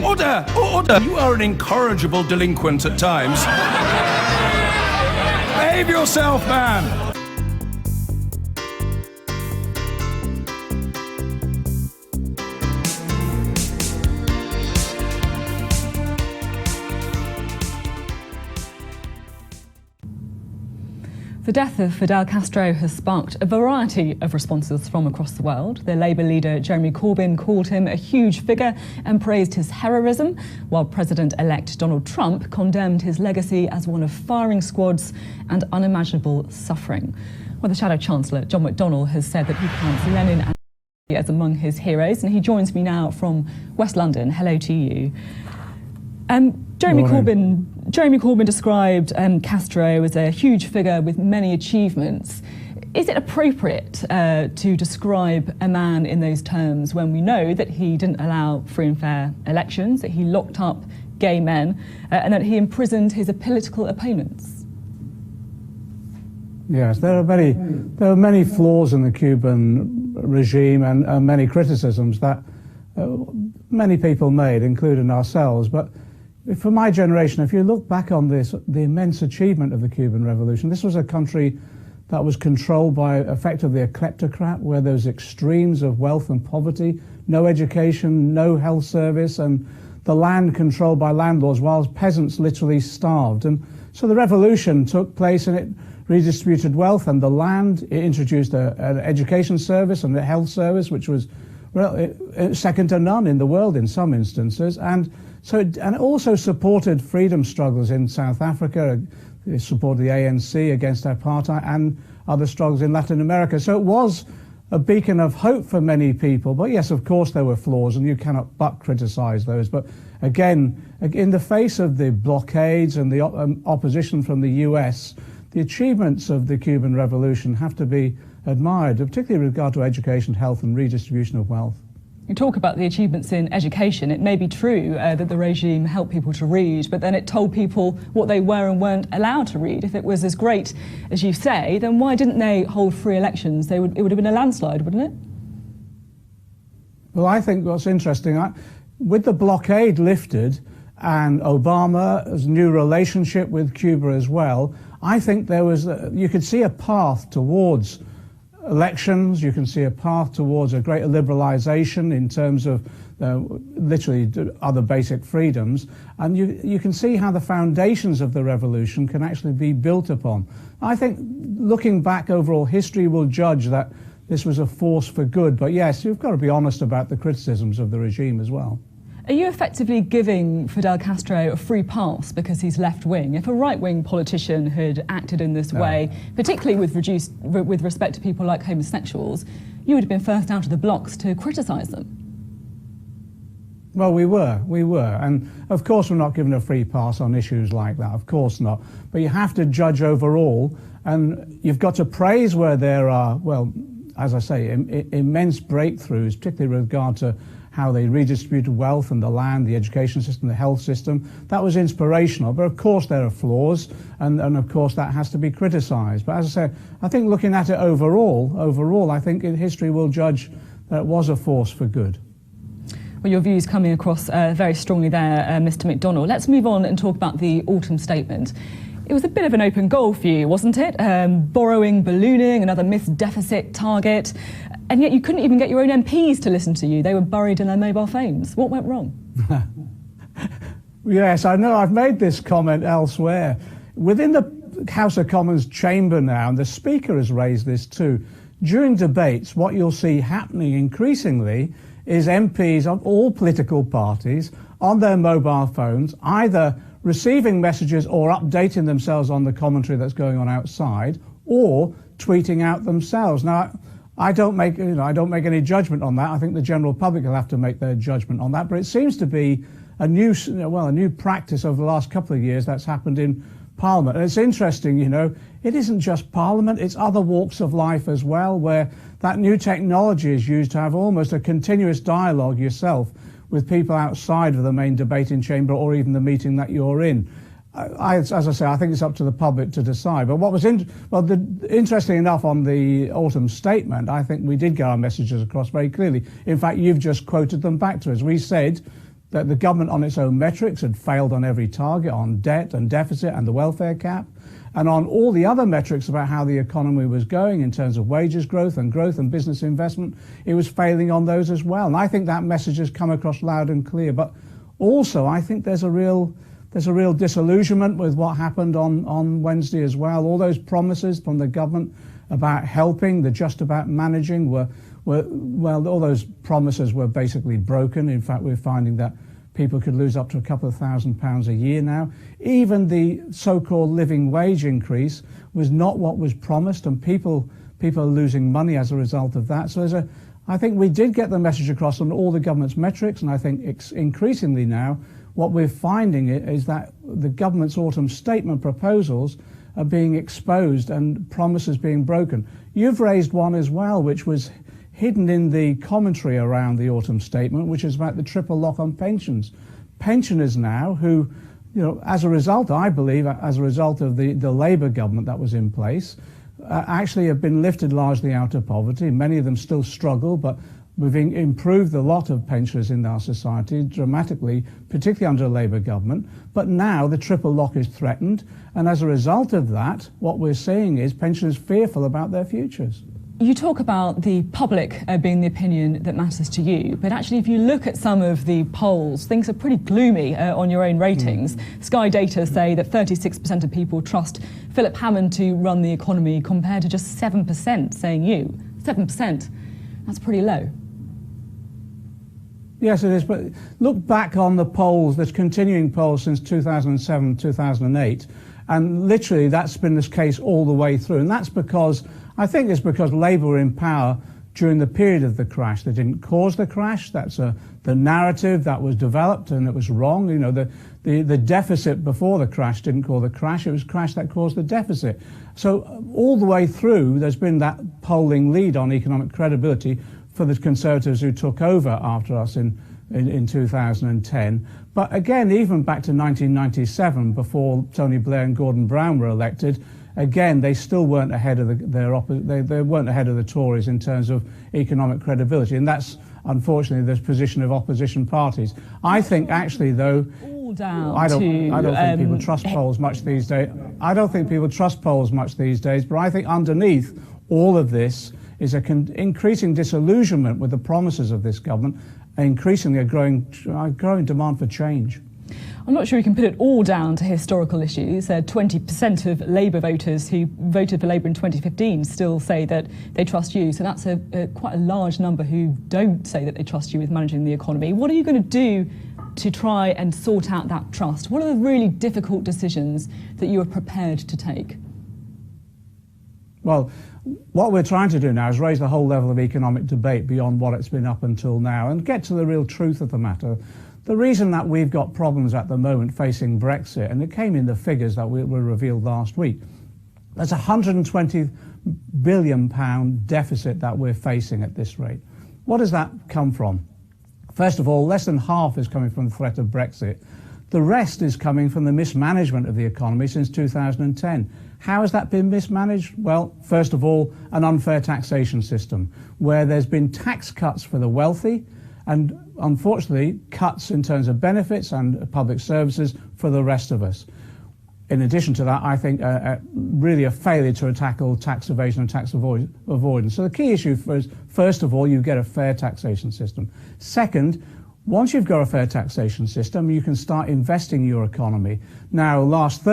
Order! Order! You are an incorrigible delinquent at times. Behave yourself, man! The death of Fidel Castro has sparked a variety of responses from across the world. The Labour leader Jeremy Corbyn called him a huge figure and praised his heroism, while President-elect Donald Trump condemned his legacy as one of firing squads and unimaginable suffering. Well, the Shadow Chancellor, John McDonnell, has said that he counts Lenin and as among his heroes, and he joins me now from West London. Hello to you. Jeremy Corbyn described Castro as a huge figure with many achievements. Is it appropriate to describe a man in those terms when we know that he didn't allow free and fair elections, that he locked up gay men, and that he imprisoned his political opponents? Yes, there are many flaws in the Cuban regime and many criticisms that many people made, including ourselves. But for my generation, if you look back on this, the immense achievement of the Cuban Revolution, this was a country that was controlled by effectively a kleptocrat, where there was extremes of wealth and poverty, no education, no health service, and the land controlled by landlords, while peasants literally starved. And so the revolution took place and it redistributed wealth and the land. It introduced an education service and a health service, which was second to none in the world in some instances. And it also supported freedom struggles in South Africa. It supported the ANC against apartheid and other struggles in Latin America. So it was a beacon of hope for many people. But yes, of course, there were flaws, and you cannot but criticize those. But again, in the face of the blockades and the opposition from the US, the achievements of the Cuban Revolution have to be admired, particularly with regard to education, health, and redistribution of wealth. You talk about the achievements in education. It may be true that the regime helped people to read, but then it told people what they were and weren't allowed to read. If it was as great as you say, then why didn't they hold free elections? It would have been a landslide, wouldn't it? Well, I think what's interesting, with the blockade lifted and Obama's new relationship with Cuba as well, I think there was, you could see a path towards elections. You can see a path towards a greater liberalization in terms of literally other basic freedoms. And you can see how the foundations of the revolution can actually be built upon. I think looking back, overall history will judge that this was a force for good. But yes, you've got to be honest about the criticisms of the regime as well. Are you effectively giving Fidel Castro a free pass because he's left-wing? If a right-wing politician had acted in this way, particularly with respect to people like homosexuals, you would have been first out of the blocks to criticise them. Well, we were. And of course we're not given a free pass on issues like that, of course not. But you have to judge overall, and you've got to praise where there are, well, as I say, immense breakthroughs, particularly with regard to how they redistributed wealth and the land, the education system, the health system. That was inspirational, but of course there are flaws, and of course that has to be criticised. But as I say, I think looking at it overall, I think history will judge that it was a force for good. Well, your views coming across very strongly there, Mr. McDonnell. Let's move on and talk about the autumn statement. It was a bit of an open goal for you, wasn't it? Borrowing, ballooning, another missed deficit target. And yet you couldn't even get your own MPs to listen to you. They were buried in their mobile phones. What went wrong? Yes, I know. I've made this comment elsewhere. Within the House of Commons chamber now, and the Speaker has raised this too, during debates, what you'll see happening increasingly is MPs of all political parties on their mobile phones, either receiving messages or updating themselves on the commentary that's going on outside, or tweeting out themselves. Now, I don't make any judgment on that. I think the general public will have to make their judgment on that. But it seems to be a new practice over the last couple of years that's happened in Parliament. And it's interesting, it isn't just Parliament, it's other walks of life as well, where that new technology is used to have almost a continuous dialogue yourself with people outside of the main debating chamber or even the meeting that you're in. As I say, I think it's up to the public to decide. But what was interesting enough on the autumn statement, I think we did get our messages across very clearly. In fact, you've just quoted them back to us. We said that the government on its own metrics had failed on every target, on debt and deficit and the welfare cap, and on all the other metrics about how the economy was going in terms of wages growth and business investment. It was failing on those as well. And I think that message has come across loud and clear. But also, I think there's a real disillusionment with what happened on Wednesday as well. All those promises from the government about helping, the just about managing well, all those promises were basically broken. In fact, we're finding that people could lose up to a couple of £1,000 a year now. Even the so-called living wage increase was not what was promised, and people are losing money as a result of that. So I think we did get the message across on all the government's metrics, and I think increasingly now what we're finding is that the government's autumn statement proposals are being exposed and promises being broken. You've raised one as well, which was hidden in the commentary around the autumn statement, which is about the triple lock on pensions. Pensioners now who, as a result, I believe, as a result of the Labour government that was in place, actually have been lifted largely out of poverty. Many of them still struggle, but we've improved a lot of pensioners in our society dramatically, particularly under a Labour government. But now the triple lock is threatened, and as a result of that, what we're seeing is pensioners fearful about their futures. You talk about the public being the opinion that matters to you, but actually if you look at some of the polls, things are pretty gloomy on your own ratings. Sky data say that 36% of people trust Philip Hammond to run the economy compared to just 7% saying you. 7%, that's pretty low. Yes, it is, but look back on the polls, there's continuing polls since 2007, 2008, and literally that's been this case all the way through, and that's because I think it's because Labour were in power during the period of the crash. They didn't cause the crash. That's the narrative that was developed, and it was wrong. The deficit before the crash didn't cause the crash. It was crash that caused the deficit. So all the way through, there's been that polling lead on economic credibility for the Conservatives who took over after us in 2010. But again, even back to 1997, before Tony Blair and Gordon Brown were elected, again, they still weren't ahead of they weren't ahead of the Tories in terms of economic credibility, and that's unfortunately the position of opposition parties. I think actually, though, I don't think people trust polls much these days. I don't think people trust polls much these days. But I think underneath all of this is an increasing disillusionment with the promises of this government, increasingly a growing demand for change. I'm not sure you can put it all down to historical issues. 20% of Labour voters who voted for Labour in 2015 still say that they trust you. So that's quite a large number who don't say that they trust you with managing the economy. What are you going to do to try and sort out that trust? What are the really difficult decisions that you are prepared to take? Well, what we're trying to do now is raise the whole level of economic debate beyond what it's been up until now and get to the real truth of the matter. The reason that we've got problems at the moment facing Brexit, and it came in the figures that were revealed last week, there's a £120 billion deficit that we're facing at this rate. What does that come from? First of all, less than half is coming from the threat of Brexit. The rest is coming from the mismanagement of the economy since 2010. How has that been mismanaged? Well, first of all, an unfair taxation system where there's been tax cuts for the wealthy and, unfortunately, cuts in terms of benefits and public services for the rest of us. In addition to that, I think really a failure to tackle tax evasion and tax avoidance. So the key issue is, first of all, you get a fair taxation system. Second, once you've got a fair taxation system, you can start investing in your economy. Now, last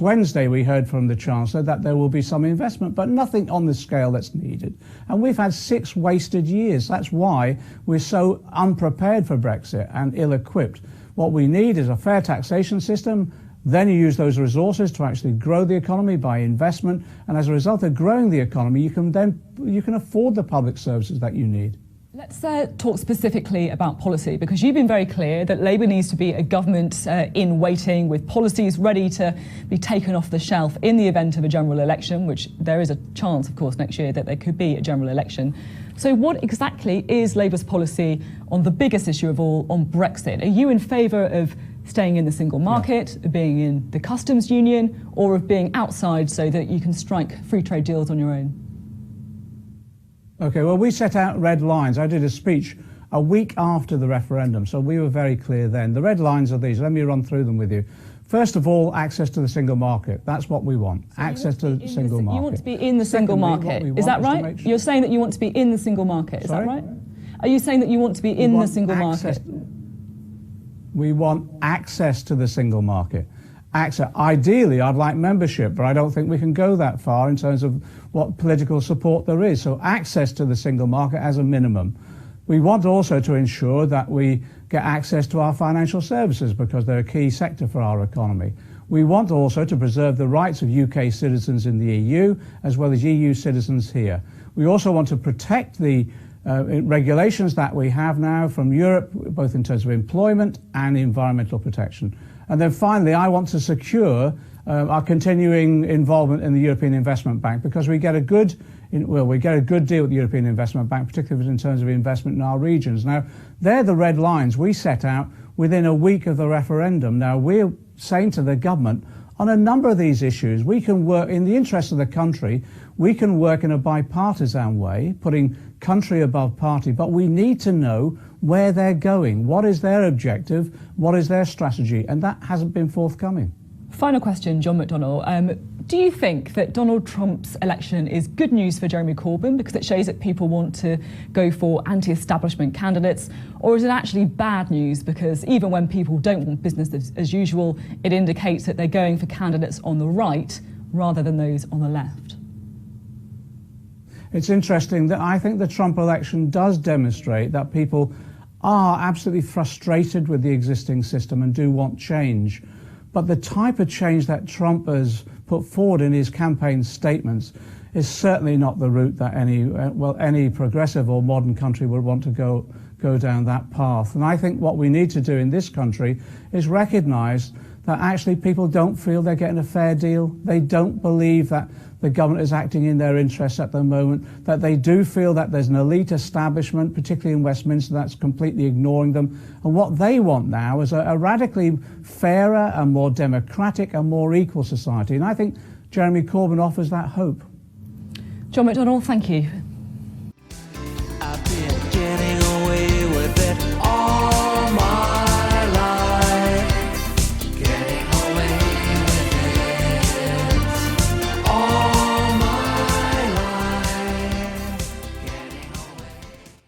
Wednesday, we heard from the Chancellor that there will be some investment, but nothing on the scale that's needed. And we've had 6 wasted years. That's why we're so unprepared for Brexit and ill-equipped. What we need is a fair taxation system. Then you use those resources to actually grow the economy by investment. And as a result of growing the economy, you can afford the public services that you need. Let's talk specifically about policy, because you've been very clear that Labour needs to be a government in waiting with policies ready to be taken off the shelf in the event of a general election, which there is a chance, of course, next year that there could be a general election. So what exactly is Labour's policy on the biggest issue of all, on Brexit? Are you in favour of staying in the single market, of being in the customs union, or of being outside so that you can strike free trade deals on your own? Okay, well, we set out red lines. I did a speech a week after the referendum. So we were very clear then. The red lines are these. Let me run through them with you. First of all, access to the single market. That's what we want. So access to the single market. You want to be in the single market. Is that right? You're saying that you want to be in the single market. Is that right? Are you saying that you want to be in the single market? We want access to the single market. Ideally, I'd like membership, but I don't think we can go that far in terms of what political support there is. So access to the single market as a minimum. We want also to ensure that we get access to our financial services because they're a key sector for our economy. We want also to preserve the rights of UK citizens in the EU as well as EU citizens here. We also want to protect the regulations that we have now from Europe, both in terms of employment and environmental protection. And then finally, I want to secure our continuing involvement in the European Investment Bank because we get a good deal with the European Investment Bank, particularly in terms of investment in our regions. Now, they're the red lines we set out within a week of the referendum. Now, we're saying to the government, on a number of these issues, we can work in the interest of the country, we can work in a bipartisan way, putting country above party, but we need to know where they're going. What is their objective? What is their strategy? And that hasn't been forthcoming. Final question, John McDonnell. Do you think that Donald Trump's election is good news for Jeremy Corbyn because it shows that people want to go for anti-establishment candidates, or is it actually bad news because even when people don't want business as usual, it indicates that they're going for candidates on the right rather than those on the left? It's interesting that I think the Trump election does demonstrate that people are absolutely frustrated with the existing system and do want change. But the type of change that Trump has put forward in his campaign statements is certainly not the route that any progressive or modern country would want to go down that path. And I think what we need to do in this country is recognise that actually people don't feel they're getting a fair deal. They don't believe that the government is acting in their interests at the moment, that they do feel that there's an elite establishment, particularly in Westminster, that's completely ignoring them. And what they want now is a radically fairer and more democratic and more equal society. And I think Jeremy Corbyn offers that hope. John McDonnell, thank you.